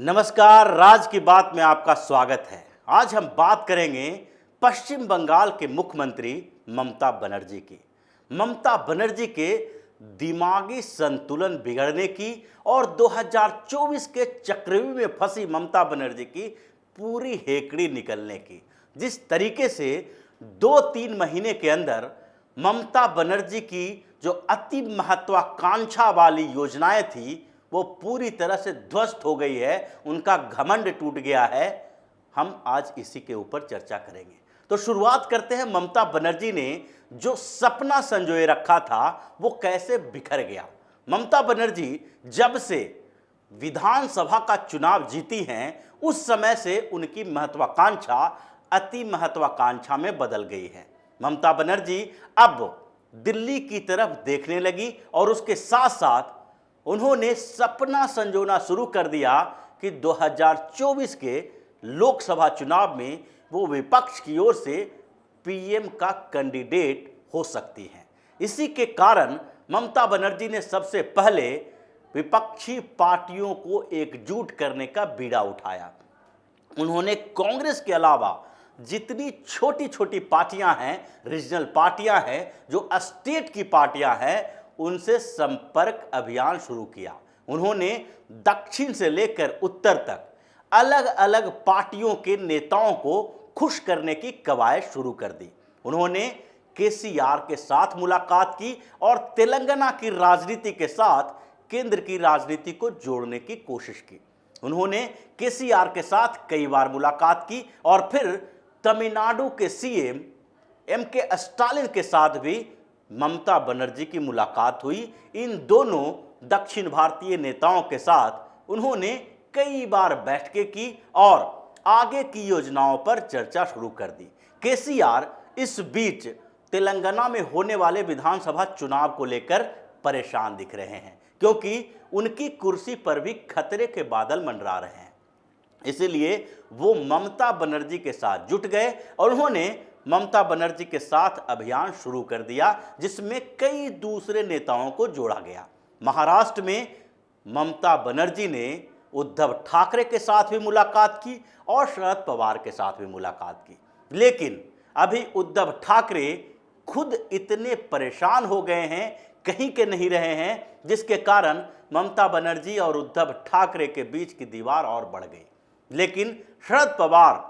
नमस्कार, राज की बात में आपका स्वागत है। आज हम बात करेंगे पश्चिम बंगाल के मुख्यमंत्री ममता बनर्जी की। ममता बनर्जी के दिमागी संतुलन बिगड़ने की और 2024 के चक्रव्यूह में फंसी ममता बनर्जी की पूरी हेकड़ी निकलने की। जिस तरीके से 2-3 महीने के अंदर ममता बनर्जी की जो अति महत्वाकांक्षा वाली योजनाएं थी वो पूरी तरह से ध्वस्त हो गई है, उनका घमंड टूट गया है। हम आज इसी के ऊपर चर्चा करेंगे। तो शुरुआत करते हैं, ममता बनर्जी ने जो सपना संजोए रखा था वो कैसे बिखर गया। ममता बनर्जी जब से विधानसभा का चुनाव जीती हैं उस समय से उनकी महत्वाकांक्षा अति महत्वाकांक्षा में बदल गई है। ममता बनर्जी अब दिल्ली की तरफ देखने लगी और उसके साथ साथ उन्होंने सपना संजोना शुरू कर दिया कि 2024 के लोकसभा चुनाव में वो विपक्ष की ओर से पीएम का कैंडिडेट हो सकती हैं। इसी के कारण ममता बनर्जी ने सबसे पहले विपक्षी पार्टियों को एकजुट करने का बीड़ा उठाया। उन्होंने कांग्रेस के अलावा जितनी छोटी छोटी पार्टियां हैं, रीजनल पार्टियां हैं, जो स्टेट की पार्टियां हैं, उनसे संपर्क अभियान शुरू किया। उन्होंने दक्षिण से लेकर उत्तर तक अलग अलग पार्टियों के नेताओं को खुश करने की कवायद शुरू कर दी। उन्होंने केसीआर के साथ मुलाकात की और तेलंगाना की राजनीति के साथ केंद्र की राजनीति को जोड़ने की कोशिश की। उन्होंने केसीआर के साथ कई बार मुलाकात की और फिर तमिलनाडु के सीएम एम.के. स्टालिन के साथ भी ममता बनर्जी की मुलाकात हुई। इन दोनों दक्षिण भारतीय नेताओं के साथ उन्होंने कई बार बैठकें की और आगे की योजनाओं पर चर्चा शुरू कर दी। केसीआर इस बीच तेलंगाना में होने वाले विधानसभा चुनाव को लेकर परेशान दिख रहे हैं, क्योंकि उनकी कुर्सी पर भी खतरे के बादल मंडरा रहे हैं। इसलिए वो ममता बनर्जी के साथ जुट गए और उन्होंने ममता बनर्जी के साथ अभियान शुरू कर दिया, जिसमें कई दूसरे नेताओं को जोड़ा गया। महाराष्ट्र में ममता बनर्जी ने उद्धव ठाकरे के साथ भी मुलाकात की और शरद पवार के साथ भी मुलाकात की। लेकिन अभी उद्धव ठाकरे खुद इतने परेशान हो गए हैं, कहीं के नहीं रहे हैं, जिसके कारण ममता बनर्जी और उद्धव ठाकरे के बीच की दीवार और बढ़ गई। लेकिन शरद पवार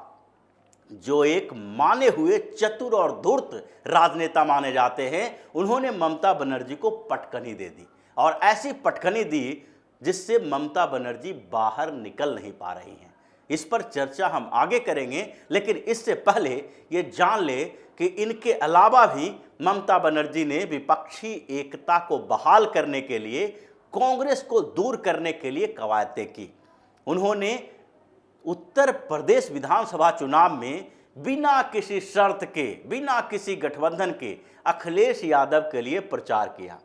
जो एक माने हुए चतुर और धूर्त राजनेता माने जाते हैं, उन्होंने ममता बनर्जी को पटकनी दे दी और ऐसी पटकनी दी जिससे ममता बनर्जी बाहर निकल नहीं पा रही हैं। इस पर चर्चा हम आगे करेंगे, लेकिन इससे पहले ये जान ले कि इनके अलावा भी ममता बनर्जी ने विपक्षी एकता को बहाल करने के लिए, कांग्रेस को दूर करने के लिए कवायदें की। उन्होंने उत्तर प्रदेश विधानसभा चुनाव में बिना किसी शर्त के, बिना किसी गठबंधन के अखिलेश यादव के लिए प्रचार किया,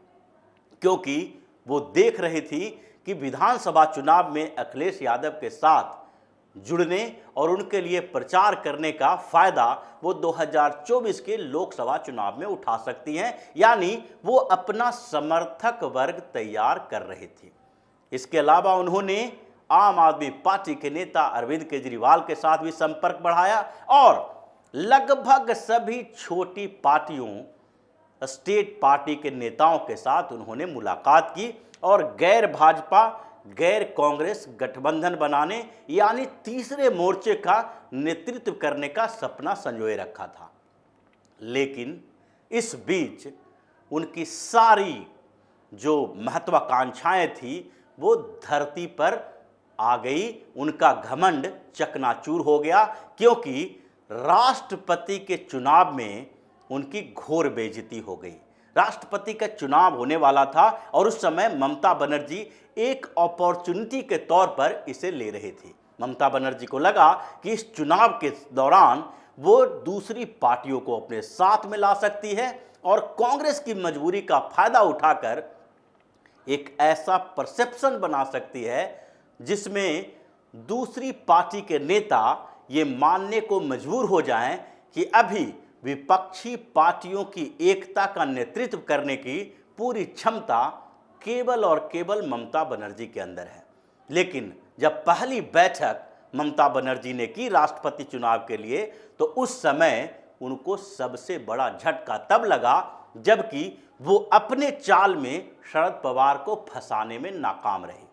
क्योंकि वो देख रही थी कि विधानसभा चुनाव में अखिलेश यादव के साथ जुड़ने और उनके लिए प्रचार करने का फायदा वो 2024 के लोकसभा चुनाव में उठा सकती हैं, यानी वो अपना समर्थक वर्ग तैयार कर रही थी। इसके अलावा उन्होंने आम आदमी पार्टी के नेता अरविंद केजरीवाल के साथ भी संपर्क बढ़ाया और लगभग सभी छोटी पार्टियों, स्टेट पार्टी के नेताओं के साथ उन्होंने मुलाकात की और गैर भाजपा, गैर कांग्रेस गठबंधन बनाने, यानी तीसरे मोर्चे का नेतृत्व करने का सपना संजोए रखा था। लेकिन इस बीच उनकी सारी जो महत्वाकांक्षाएं थी वो धरती पर आ गई। उनका घमंड चकनाचूर हो गया, क्योंकि राष्ट्रपति के चुनाव में उनकी घोर बेइज्जती हो गई। राष्ट्रपति का चुनाव होने वाला था और उस समय ममता बनर्जी एक अपॉर्चुनिटी के तौर पर इसे ले रही थी। ममता बनर्जी को लगा कि इस चुनाव के दौरान वो दूसरी पार्टियों को अपने साथ में ला सकती है और कांग्रेस की मजबूरी का फायदा उठाकर एक ऐसा परसेप्शन बना सकती है जिसमें दूसरी पार्टी के नेता ये मानने को मजबूर हो जाएं कि अभी विपक्षी पार्टियों की एकता का नेतृत्व करने की पूरी क्षमता केवल और केवल ममता बनर्जी के अंदर है। लेकिन जब पहली बैठक ममता बनर्जी ने की राष्ट्रपति चुनाव के लिए, तो उस समय उनको सबसे बड़ा झटका तब लगा जबकि वो अपने चाल में शरद पवार को फंसाने में नाकाम रहे।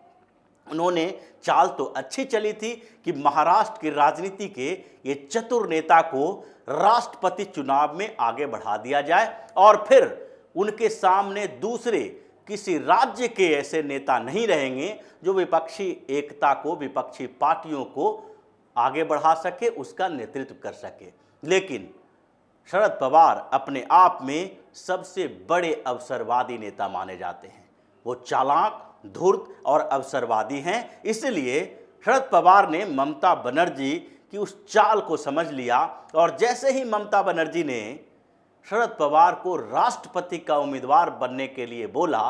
उन्होंने चाल तो अच्छी चली थी कि महाराष्ट्र की राजनीति के ये चतुर नेता को राष्ट्रपति चुनाव में आगे बढ़ा दिया जाए और फिर उनके सामने दूसरे किसी राज्य के ऐसे नेता नहीं रहेंगे जो विपक्षी एकता को, विपक्षी पार्टियों को आगे बढ़ा सके, उसका नेतृत्व कर सके। लेकिन शरद पवार अपने आप में सबसे बड़े अवसरवादी नेता माने जाते हैं। वो चालाक, धूर्त और अवसरवादी हैं। इसलिए शरद पवार ने ममता बनर्जी की उस चाल को समझ लिया और जैसे ही ममता बनर्जी ने शरद पवार को राष्ट्रपति का उम्मीदवार बनने के लिए बोला,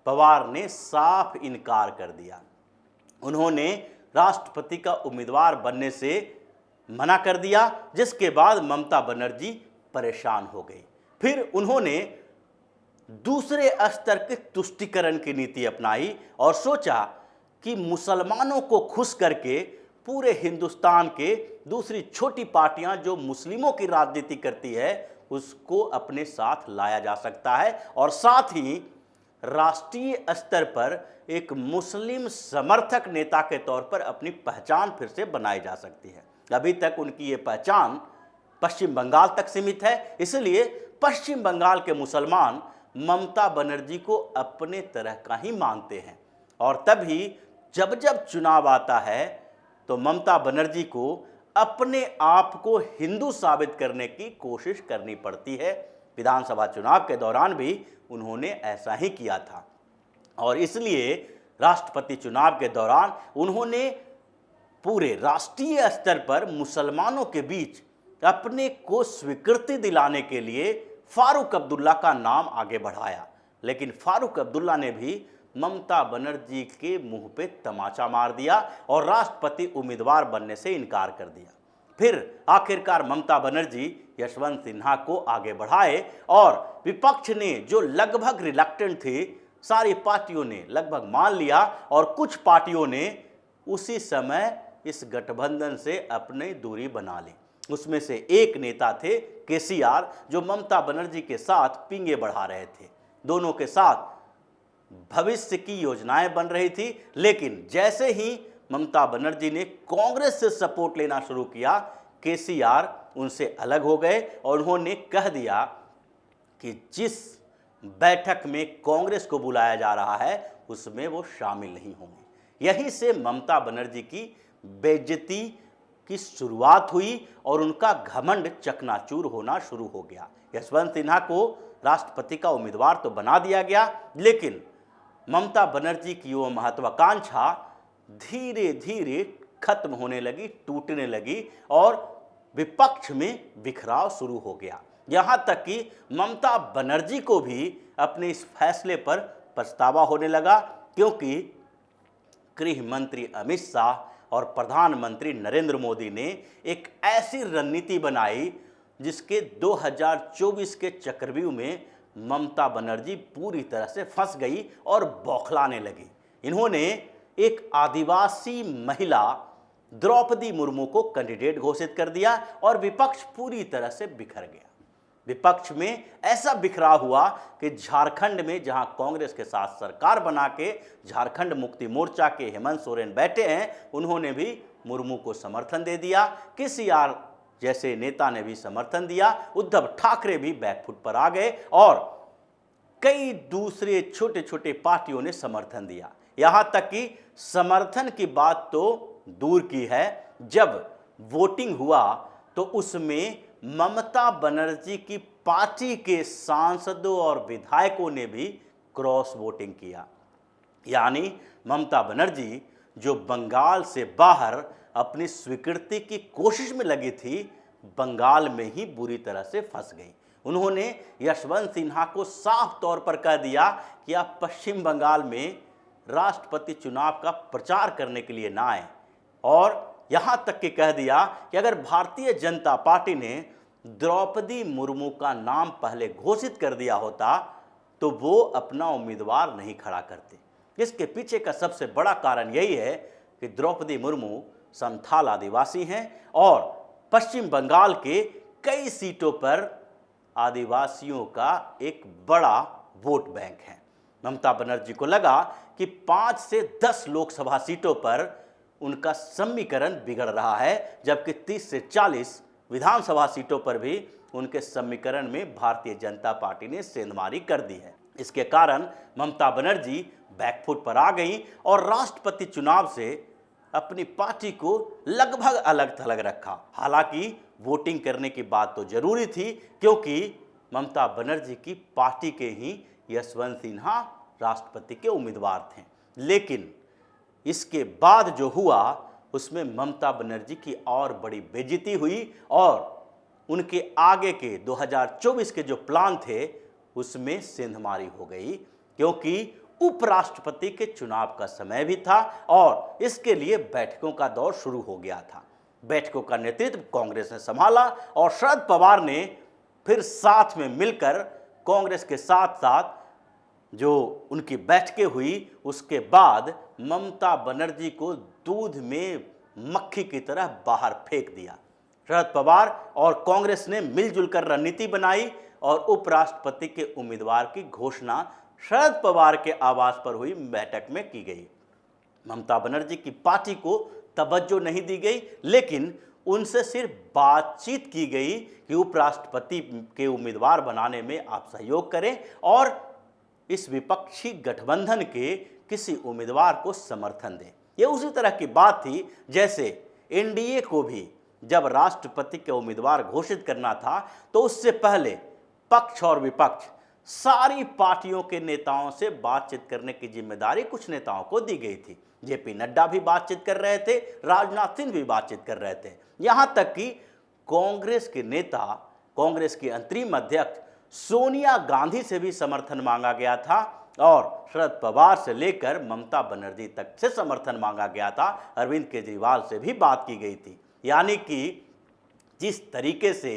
पवार ने साफ इनकार कर दिया। उन्होंने राष्ट्रपति का उम्मीदवार बनने से मना कर दिया, जिसके बाद ममता बनर्जी परेशान हो गई। फिर उन्होंने दूसरे स्तर के तुष्टीकरण की नीति अपनाई और सोचा कि मुसलमानों को खुश करके पूरे हिंदुस्तान के दूसरी छोटी पार्टियां जो मुस्लिमों की राजनीति करती है उसको अपने साथ लाया जा सकता है और साथ ही राष्ट्रीय स्तर पर एक मुस्लिम समर्थक नेता के तौर पर अपनी पहचान फिर से बनाई जा सकती है। अभी तक उनकी ये पहचान पश्चिम बंगाल तक सीमित है, इसलिए पश्चिम बंगाल के मुसलमान ममता बनर्जी को अपने तरह का ही मानते हैं और तभी जब जब चुनाव आता है तो ममता बनर्जी को अपने आप को हिंदू साबित करने की कोशिश करनी पड़ती है। विधानसभा चुनाव के दौरान भी उन्होंने ऐसा ही किया था और इसलिए राष्ट्रपति चुनाव के दौरान उन्होंने पूरे राष्ट्रीय स्तर पर मुसलमानों के बीच अपने को स्वीकृति दिलाने के लिए फारूक अब्दुल्ला का नाम आगे बढ़ाया। लेकिन फारूक अब्दुल्ला ने भी ममता बनर्जी के मुंह पे तमाचा मार दिया और राष्ट्रपति उम्मीदवार बनने से इनकार कर दिया। फिर आखिरकार ममता बनर्जी यशवंत सिन्हा को आगे बढ़ाए और विपक्ष ने जो लगभग रिलक्टेंट थे, सारी पार्टियों ने लगभग मान लिया और कुछ पार्टियों ने उसी समय इस गठबंधन से अपनी दूरी बना ली। उसमें से एक नेता थे केसीआर, जो ममता बनर्जी के साथ पींगे बढ़ा रहे थे। दोनों के साथ भविष्य की योजनाएं बन रही थी, लेकिन जैसे ही ममता बनर्जी ने कांग्रेस से सपोर्ट लेना शुरू किया, केसीआर उनसे अलग हो गए और उन्होंने कह दिया कि जिस बैठक में कांग्रेस को बुलाया जा रहा है उसमें वो शामिल नहीं होंगे। यहीं से ममता बनर्जी की बेइज्जती की शुरुआत हुई और उनका घमंड चकनाचूर होना शुरू हो गया। यशवंत सिन्हा को राष्ट्रपति का उम्मीदवार तो बना दिया गया, लेकिन ममता बनर्जी की वो महत्वाकांक्षा धीरे धीरे खत्म होने लगी, टूटने लगी और विपक्ष में बिखराव शुरू हो गया। यहां तक कि ममता बनर्जी को भी अपने इस फैसले पर पछतावा होने लगा, क्योंकि गृह मंत्री अमित शाह और प्रधानमंत्री नरेंद्र मोदी ने एक ऐसी रणनीति बनाई जिसके 2024 के चक्रव्यूह में ममता बनर्जी पूरी तरह से फंस गई और बौखलाने लगी। इन्होंने एक आदिवासी महिला द्रौपदी मुर्मू को कैंडिडेट घोषित कर दिया और विपक्ष पूरी तरह से बिखर गया। विपक्ष में ऐसा बिखराव हुआ कि झारखंड में जहां कांग्रेस के साथ सरकार बना के झारखंड मुक्ति मोर्चा के हेमंत सोरेन बैठे हैं, उन्होंने भी मुर्मू को समर्थन दे दिया। केसीआर जैसे नेता ने भी समर्थन दिया। उद्धव ठाकरे भी बैकफुट पर आ गए और कई दूसरे छोटे छोटे पार्टियों ने समर्थन दिया। यहां तक कि समर्थन की बात तो दूर की है, जब वोटिंग हुआ तो उसमें ममता बनर्जी की पार्टी के सांसदों और विधायकों ने भी क्रॉस वोटिंग किया। यानी ममता बनर्जी जो बंगाल से बाहर अपनी स्वीकृति की कोशिश में लगी थी, बंगाल में ही बुरी तरह से फंस गई। उन्होंने यशवंत सिन्हा को साफ तौर पर कह दिया कि आप पश्चिम बंगाल में राष्ट्रपति चुनाव का प्रचार करने के लिए ना आए और यहां तक कि कह दिया कि अगर भारतीय जनता पार्टी ने द्रौपदी मुर्मू का नाम पहले घोषित कर दिया होता तो वो अपना उम्मीदवार नहीं खड़ा करते। इसके पीछे का सबसे बड़ा कारण यही है कि द्रौपदी मुर्मू संथाल आदिवासी हैं और पश्चिम बंगाल के कई सीटों पर आदिवासियों का एक बड़ा वोट बैंक है। ममता बनर्जी को लगा कि 5 से 10 लोकसभा सीटों पर उनका समीकरण बिगड़ रहा है, जबकि 30 से 40 विधानसभा सीटों पर भी उनके समीकरण में भारतीय जनता पार्टी ने सेंधमारी कर दी है। इसके कारण ममता बनर्जी बैकफुट पर आ गई और राष्ट्रपति चुनाव से अपनी पार्टी को लगभग अलग थलग रखा। हालांकि वोटिंग करने की बात तो जरूरी थी, क्योंकि ममता बनर्जी की पार्टी के ही यशवंत सिन्हा राष्ट्रपति के उम्मीदवार थे। लेकिन इसके बाद जो हुआ उसमें ममता बनर्जी की और बड़ी बेइज्जती हुई और उनके आगे के 2024 के जो प्लान थे उसमें सेंधमारी हो गई, क्योंकि उपराष्ट्रपति के चुनाव का समय भी था और इसके लिए बैठकों का दौर शुरू हो गया था। बैठकों का नेतृत्व कांग्रेस ने संभाला और शरद पवार ने फिर साथ में मिलकर कांग्रेस के साथ साथ जो उनकी बैठकें हुई, उसके बाद ममता बनर्जी को दूध में मक्खी की तरह बाहर फेंक दिया। शरद पवार और कांग्रेस ने मिलजुल कर रणनीति बनाई और उपराष्ट्रपति के उम्मीदवार की घोषणा शरद पवार के आवास पर हुई बैठक में की गई। ममता बनर्जी की पार्टी को तवज्जो नहीं दी गई, लेकिन उनसे सिर्फ बातचीत की गई कि उपराष्ट्रपति के उम्मीदवार बनाने में आप सहयोग करें और इस विपक्षी गठबंधन के किसी उम्मीदवार को समर्थन दें। यह उसी तरह की बात थी जैसे एनडीए को भी जब राष्ट्रपति के उम्मीदवार घोषित करना था तो उससे पहले पक्ष और विपक्ष सारी पार्टियों के नेताओं से बातचीत करने की जिम्मेदारी कुछ नेताओं को दी गई थी। जेपी नड्डा भी बातचीत कर रहे थे, राजनाथ सिंह भी बातचीत कर रहे थे, यहां तक कि कांग्रेस के नेता, कांग्रेस की अंतरिम अध्यक्ष सोनिया गांधी से भी समर्थन मांगा गया था और शरद पवार से लेकर ममता बनर्जी तक से समर्थन मांगा गया था। अरविंद केजरीवाल से भी बात की गई थी। यानी कि जिस तरीके से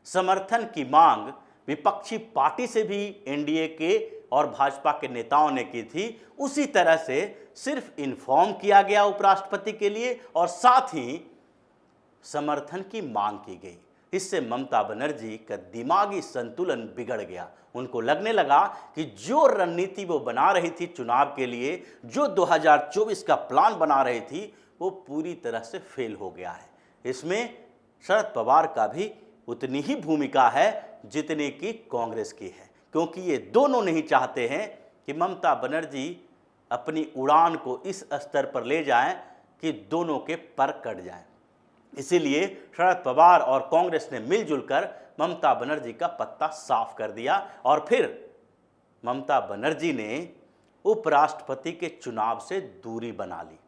समर्थन की मांग विपक्षी पार्टी से भी एनडीए के और भाजपा के नेताओं ने की थी, उसी तरह से सिर्फ इन्फॉर्म किया गया उपराष्ट्रपति के लिए और साथ ही समर्थन की मांग की गई। इससे ममता बनर्जी का दिमागी संतुलन बिगड़ गया। उनको लगने लगा कि जो रणनीति वो बना रही थी चुनाव के लिए, जो 2024 का प्लान बना रही थी, वो पूरी तरह से फेल हो गया है। इसमें शरद पवार का भी उतनी ही भूमिका है जितनी कि कांग्रेस की है, क्योंकि ये दोनों नहीं चाहते हैं कि ममता बनर्जी अपनी उड़ान को इस स्तर पर ले जाएं कि दोनों के पर कट जाएं। इसीलिए शरद पवार और कांग्रेस ने मिलजुल कर ममता बनर्जी का पत्ता साफ कर दिया और फिर ममता बनर्जी ने उपराष्ट्रपति के चुनाव से दूरी बना ली।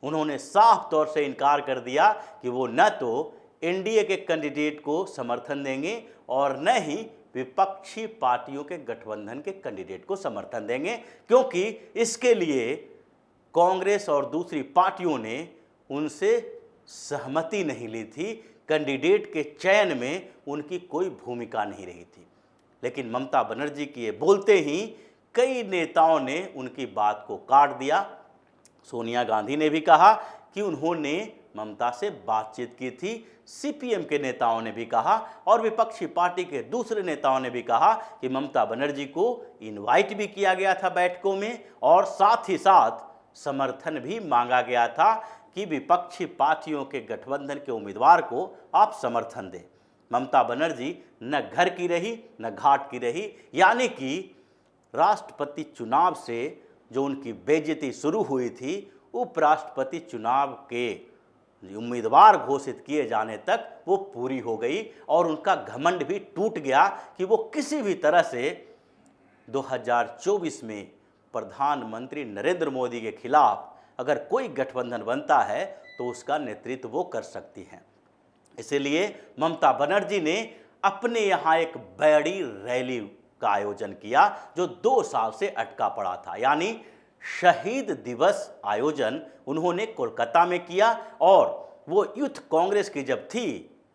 उन्होंने साफ तौर से इनकार कर दिया कि वो न तो एनडीए के कैंडिडेट को समर्थन देंगे और न ही विपक्षी पार्टियों के गठबंधन के कैंडिडेट को समर्थन देंगे, क्योंकि इसके लिए कांग्रेस और दूसरी पार्टियों ने उनसे सहमति नहीं ली थी। कैंडिडेट के चयन में उनकी कोई भूमिका नहीं रही थी। लेकिन ममता बनर्जी की ये बोलते ही कई नेताओं ने उनकी बात को काट दिया। सोनिया गांधी ने भी कहा कि उन्होंने ममता से बातचीत की थी, सीपीएम के नेताओं ने भी कहा और विपक्षी पार्टी के दूसरे नेताओं ने भी कहा कि ममता बनर्जी को इनवाइट भी किया गया था बैठकों में और साथ ही साथ समर्थन भी मांगा गया था कि विपक्षी पार्टियों के गठबंधन के उम्मीदवार को आप समर्थन दें। ममता बनर्जी न घर की रही न घाट की रही, यानी कि राष्ट्रपति चुनाव से जो उनकी बेइज्जती शुरू हुई थी, उपराष्ट्रपति चुनाव के उम्मीदवार घोषित किए जाने तक वो पूरी हो गई और उनका घमंड भी टूट गया कि वो किसी भी तरह से 2024 में प्रधानमंत्री नरेंद्र मोदी के खिलाफ अगर कोई गठबंधन बनता है तो उसका नेतृत्व वो कर सकती हैं। इसीलिए ममता बनर्जी ने अपने यहाँ एक बड़ी रैली का आयोजन किया जो 2 साल से अटका पड़ा था, यानी शहीद दिवस आयोजन उन्होंने कोलकाता में किया। और वो यूथ कांग्रेस की जब थी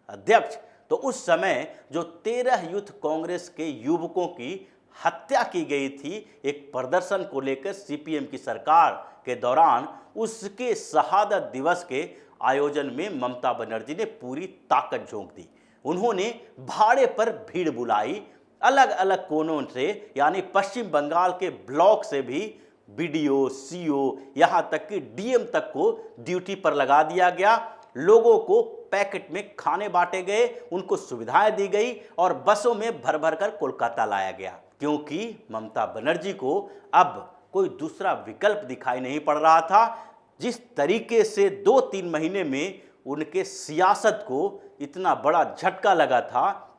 अध्यक्ष, तो उस समय जो 13 यूथ कांग्रेस के युवकों की हत्या की गई थी एक प्रदर्शन को लेकर सीपीएम की सरकार के दौरान, उसके शहादत दिवस के आयोजन में ममता बनर्जी ने पूरी ताकत झोंक दी। उन्होंने भाड़े पर भीड़ बुलाई, अलग अलग कोनों से, यानी पश्चिम बंगाल के ब्लॉक से भी बीडीओ, सीओ, यहाँ तक कि डीएम तक को ड्यूटी पर लगा दिया गया। लोगों को पैकेट में खाने बांटे गए, उनको सुविधाएं दी गई और बसों में भर भर कर कोलकाता लाया गया, क्योंकि ममता बनर्जी को अब कोई दूसरा विकल्प दिखाई नहीं पड़ रहा था। जिस तरीके से 2-3 महीने में उनके सियासत को इतना बड़ा झटका लगा था,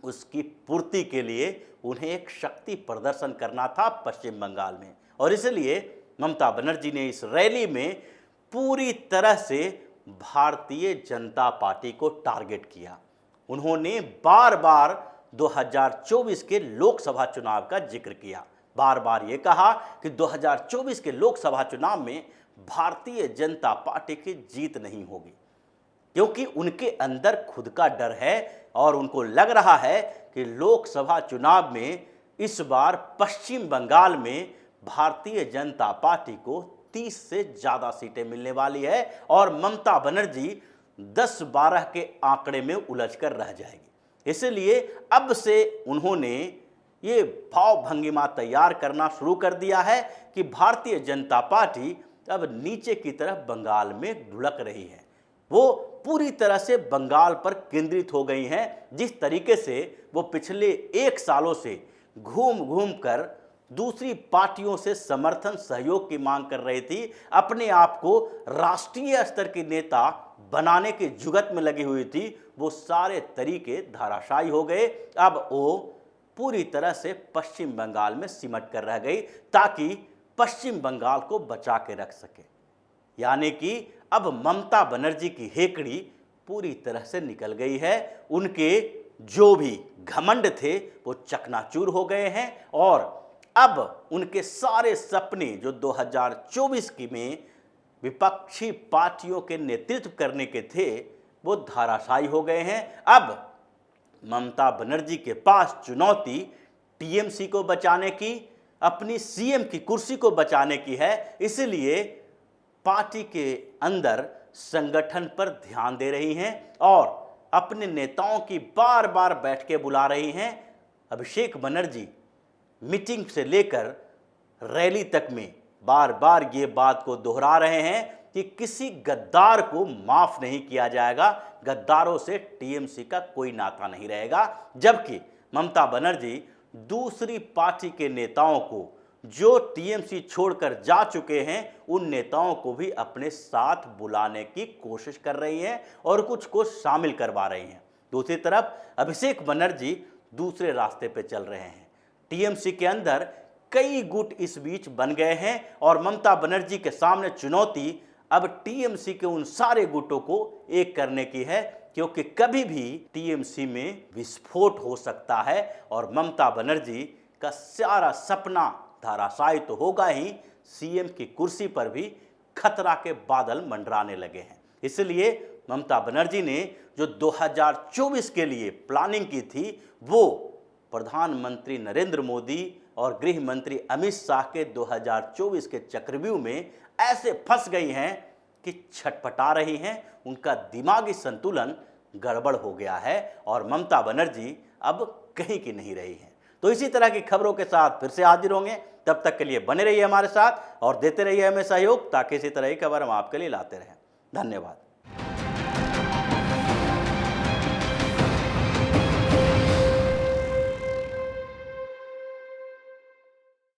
उसकी पूर्ति के लिए उन्हें एक शक्ति प्रदर्शन करना था पश्चिम बंगाल में। और इसलिए ममता बनर्जी ने इस रैली में पूरी तरह से भारतीय जनता पार्टी को टारगेट किया। उन्होंने बार बार 2024 के लोकसभा चुनाव का जिक्र किया, बार बार ये कहा कि 2024 के लोकसभा चुनाव में भारतीय जनता पार्टी की जीत नहीं होगी, क्योंकि उनके अंदर खुद का डर है और उनको लग रहा है कि लोकसभा चुनाव में इस बार पश्चिम बंगाल में भारतीय जनता पार्टी को 30 से ज़्यादा सीटें मिलने वाली है और ममता बनर्जी 10-12 के आंकड़े में उलझकर रह जाएगी। इसलिए अब से उन्होंने ये भाव भंगिमा तैयार करना शुरू कर दिया है कि भारतीय जनता पार्टी अब नीचे की तरफ बंगाल में ढुलक रही है। वो पूरी तरह से बंगाल पर केंद्रित हो गई हैं। जिस तरीके से वो पिछले 1 सालों से घूम घूम कर दूसरी पार्टियों से समर्थन सहयोग की मांग कर रही थी, अपने आप को राष्ट्रीय स्तर की नेता बनाने की जुगत में लगी हुई थी, वो सारे तरीके धराशायी हो गए। अब वो पूरी तरह से पश्चिम बंगाल में सिमट कर रह गई ताकि पश्चिम बंगाल को बचा के रख सके। यानी कि अब ममता बनर्जी की हेकड़ी पूरी तरह से निकल गई है। उनके जो भी घमंड थे वो चकनाचूर हो गए हैं और अब उनके सारे सपने जो 2024 की में विपक्षी पार्टियों के नेतृत्व करने के थे वो धराशायी हो गए हैं। अब ममता बनर्जी के पास चुनौती टीएमसी को बचाने की, अपनी सीएम की कुर्सी को बचाने की है। इसलिए पार्टी के अंदर संगठन पर ध्यान दे रही हैं और अपने नेताओं की बार बार बैठकें बुला रही हैं। अभिषेक बनर्जी मीटिंग से लेकर रैली तक में बार बार ये बात को दोहरा रहे हैं कि किसी गद्दार को माफ नहीं किया जाएगा, गद्दारों से टीएमसी का कोई नाता नहीं रहेगा। जबकि ममता बनर्जी दूसरी पार्टी के नेताओं को जो टीएमसी छोड़कर जा चुके हैं उन नेताओं को भी अपने साथ बुलाने की कोशिश कर रही हैं और कुछ को शामिल करवा रही हैं। दूसरी तरफ अभिषेक बनर्जी दूसरे रास्ते पे चल रहे हैं। टीएमसी के अंदर कई गुट इस बीच बन गए हैं और ममता बनर्जी के सामने चुनौती अब टीएमसी के उन सारे गुटों को एक करने की है, क्योंकि कभी भी टीएमसी में विस्फोट हो सकता है और ममता बनर्जी का सारा सपना धराशायी तो होगा ही, सीएम की कुर्सी पर भी खतरा के बादल मंडराने लगे हैं। इसलिए ममता बनर्जी ने जो 2024 के लिए प्लानिंग की थी वो प्रधानमंत्री नरेंद्र मोदी और गृह मंत्री अमित शाह के 2024 के चक्रव्यूह में ऐसे फंस गई हैं कि छटपटा रही हैं। उनका दिमागी संतुलन गड़बड़ हो गया है और ममता बनर्जी अब कहीं की नहीं रही हैं। तो इसी तरह की खबरों के साथ फिर से हाजिर होंगे। तब तक के लिए बने रहिए हमारे साथ और देते रहिए हमें सहयोग, ताकि इसी तरह की खबर हम आपके लिए लाते रहें। धन्यवाद।